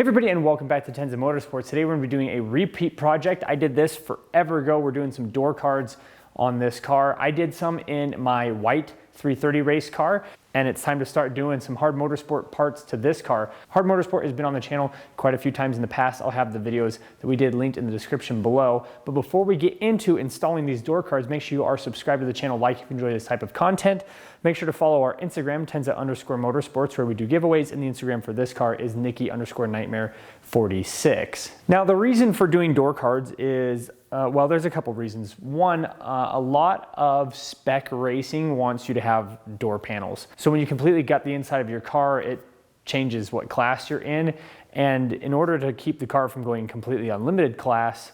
Hey everybody, and welcome back to Tenza Motorsports. Today we're going to be doing a repeat project. I did this forever ago. We're doing some door cards on this car. I did some in my white 330 race car, and it's time to start doing some Hard Motorsport parts to this car. Hard Motorsport has been on the channel quite a few times in the past. I'll have the videos that we did linked in the description below. But before we get into installing these door cards, make sure you are subscribed to the channel, like if you enjoy this type of content. Make sure to follow our Instagram, Tenza_Motorsports, where we do giveaways, and the Instagram for this car is Nikki_Nightmare46. Now, the reason for doing door cards is, well, there's a couple reasons. One, a lot of spec racing wants you to have door panels. So when you completely gut the inside of your car, it changes what class you're in. And in order to keep the car from going completely unlimited class,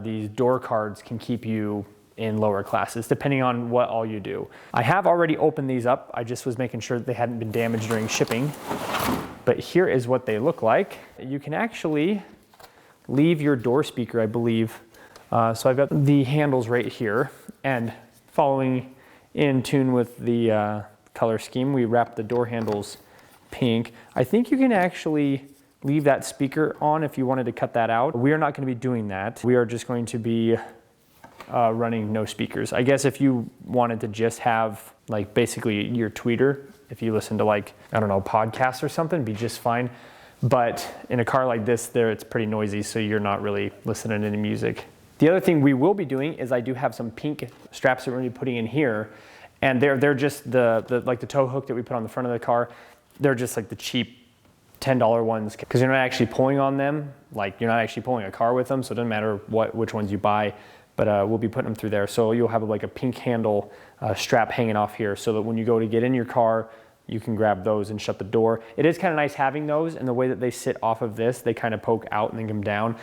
these door cards can keep you in lower classes, depending on what all you do. I have already opened these up. I just was making sure that they hadn't been damaged during shipping. But here is what they look like. You can actually leave your door speaker, I believe. So I've got the handles right here, and following in tune with the color scheme, we wrapped the door handles pink. I think you can actually leave that speaker on if you wanted to cut that out. We are not going to be doing that. We are just going to be running no speakers. I guess if you wanted to just have like basically your tweeter, if you listen to like, I don't know, podcasts or something, be just fine. But in a car like this, it's pretty noisy, so you're not really listening to any music. The other thing we will be doing is I do have some pink straps that we're going to be putting in here, and they're just the like the tow hook that we put on the front of the car. They're just like the cheap $10 ones, because you're not actually pulling on them. Like, you're not actually pulling a car with them, so it doesn't matter which ones you buy. But we'll be putting them through there. So you'll have like a pink handle strap hanging off here, so that when you go to get in your car, you can grab those and shut the door. It is kind of nice having those, and the way that they sit off of this, they kind of poke out and then come down.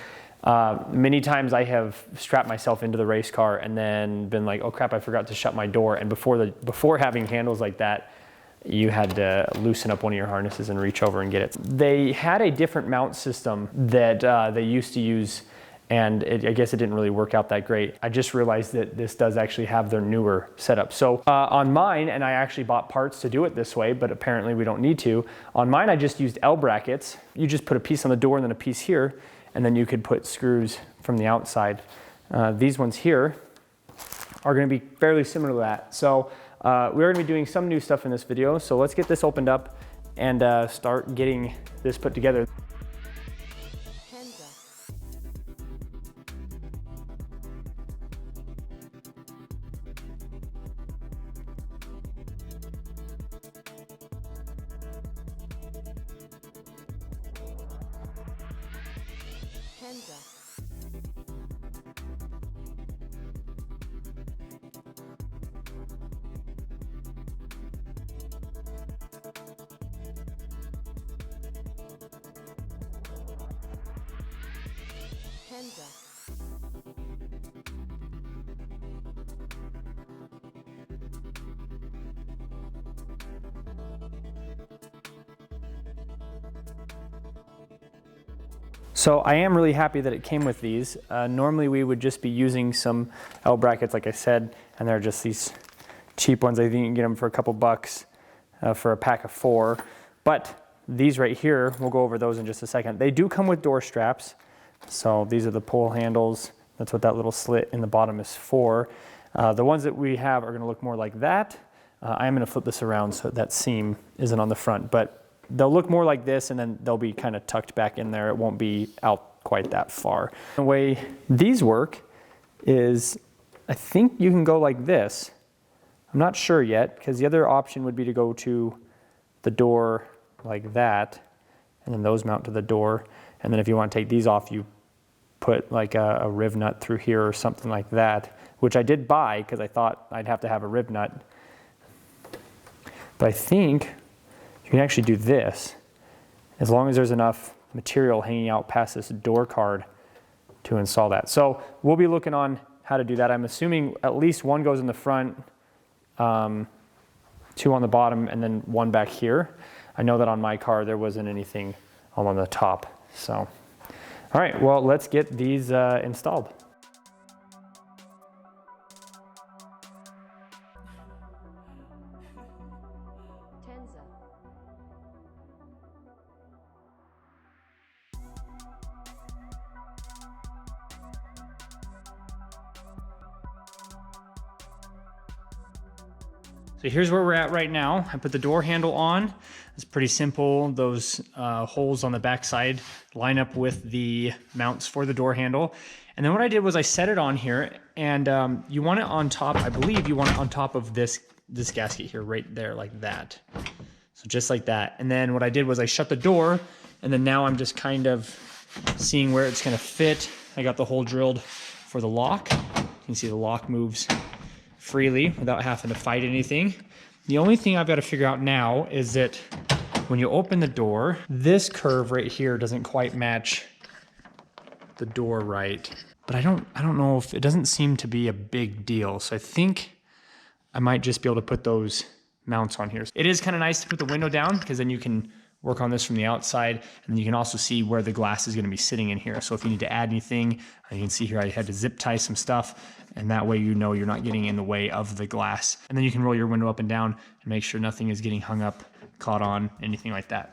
Many times I have strapped myself into the race car and then been like, oh crap, I forgot to shut my door. And before having handles like that, you had to loosen up one of your harnesses and reach over and get it. They had a different mount system that they used to use, and I guess it didn't really work out that great. I just realized that this does actually have their newer setup. So on mine, and I actually bought parts to do it this way, but apparently we don't need to. On mine, I just used L brackets. You just put a piece on the door and then a piece here, and then you could put screws from the outside. These ones here are gonna be fairly similar to that. So we're gonna be doing some new stuff in this video. So let's get this opened up and start getting this put together. Tenza. Tenza. So I am really happy that it came with these. Normally we would just be using some L brackets, like I said, and they're just these cheap ones. I think you can get them for a couple bucks for a pack of 4. But these right here, we'll go over those in just a second. They do come with door straps. So these are the pull handles. That's what that little slit in the bottom is for. The ones that we have are gonna look more like that. I am gonna flip this around so that seam isn't on the front, but they'll look more like this, and then they'll be kind of tucked back in there. It won't be out quite that far. The way these work is, I think you can go like this. I'm not sure yet, because the other option would be to go to the door like that, and then those mount to the door. And then if you want to take these off, you put like a Rivnut through here or something like that, which I did buy because I thought I'd have to have a Rivnut. But I think you can actually do this, as long as there's enough material hanging out past this door card to install that. So we'll be looking on how to do that. I'm assuming at least one goes in the front, 2 on the bottom, and then 1 back here. I know that on my car there wasn't anything on the top. So, all right, well, let's get these installed. Tenza. So here's where we're at right now. I put the door handle on. It's pretty simple. Those holes on the back side line up with the mounts for the door handle. And then what I did was I set it on here, and you want it on top, I believe you want it on top of this gasket here, right there, like that. So just like that. And then what I did was I shut the door, and then now I'm just kind of seeing where it's gonna fit. I got the hole drilled for the lock. You can see the lock moves freely without having to fight anything. The only thing I've got to figure out now is that when you open the door, this curve right here doesn't quite match the door right. But I don't know if it doesn't seem to be a big deal. So I think I might just be able to put those mounts on here. It is kind of nice to put the window down because then you can work on this from the outside, and you can also see where the glass is going to be sitting in here. So if you need to add anything, you can see here I had to zip tie some stuff, and that way you know you're not getting in the way of the glass. And then you can roll your window up and down and make sure nothing is getting hung up, caught on, anything like that.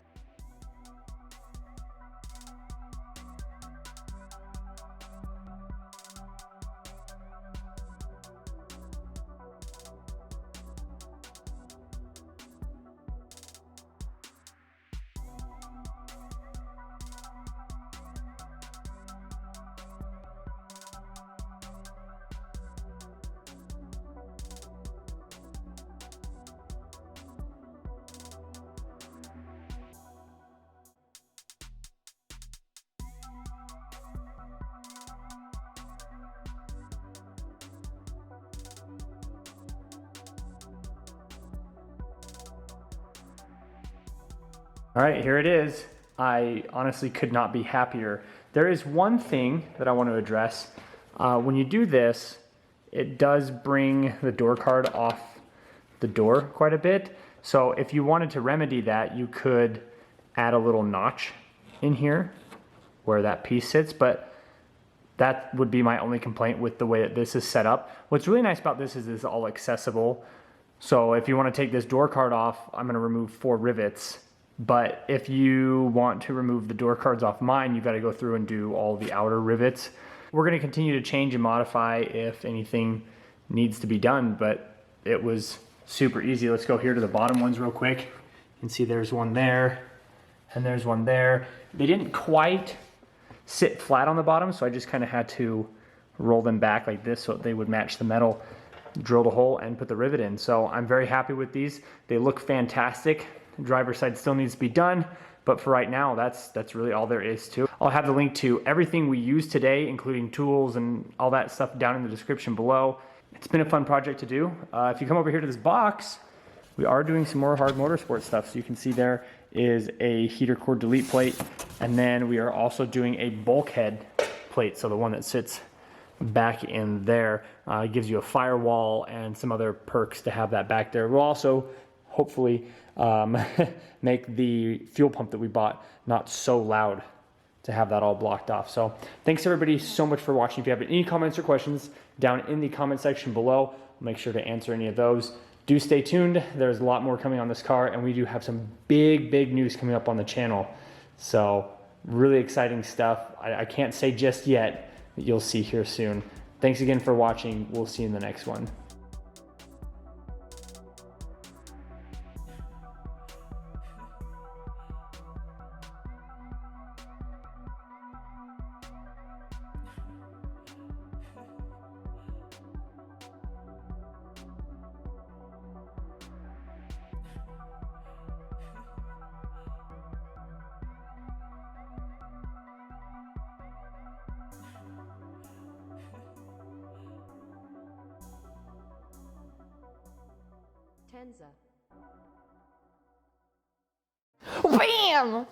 All right, here it is. I honestly could not be happier. There is one thing that I want to address. When you do this, it does bring the door card off the door quite a bit. So if you wanted to remedy that, you could add a little notch in here where that piece sits, but that would be my only complaint with the way that this is set up. What's really nice about this is it's all accessible. So if you want to take this door card off, I'm going to remove 4 rivets. But if you want to remove the door cards off mine, you've got to go through and do all the outer rivets. We're going to continue to change and modify if anything needs to be done, but it was super easy. Let's go here to the bottom ones real quick. You can see there's one there and there's one there. They didn't quite sit flat on the bottom, so I just kind of had to roll them back like this so they would match the metal, drill the hole, and put the rivet in. So I'm very happy with these. They look fantastic. The driver's side still needs to be done, but for right now, that's really all there is to it. I'll have the link to everything we used today, including tools and all that stuff, down in the description below. It's been a fun project to do. If you come over here to this box, we are doing some more hard motorsport stuff. So you can see there is a heater core delete plate, and then we are also doing a bulkhead plate. So the one that sits back in there gives you a firewall and some other perks to have that back there. We'll also hopefully make the fuel pump that we bought not so loud to have that all blocked off. So thanks everybody so much for watching. If you have any comments or questions, down in the comment section below, I'll make sure to answer any of those. Do stay tuned. There's a lot more coming on this car, and we do have some big news coming up on the channel. So really exciting stuff. I can't say just yet, but you'll see here soon. Thanks again for watching. We'll see you in the next one. Tenza. Bam!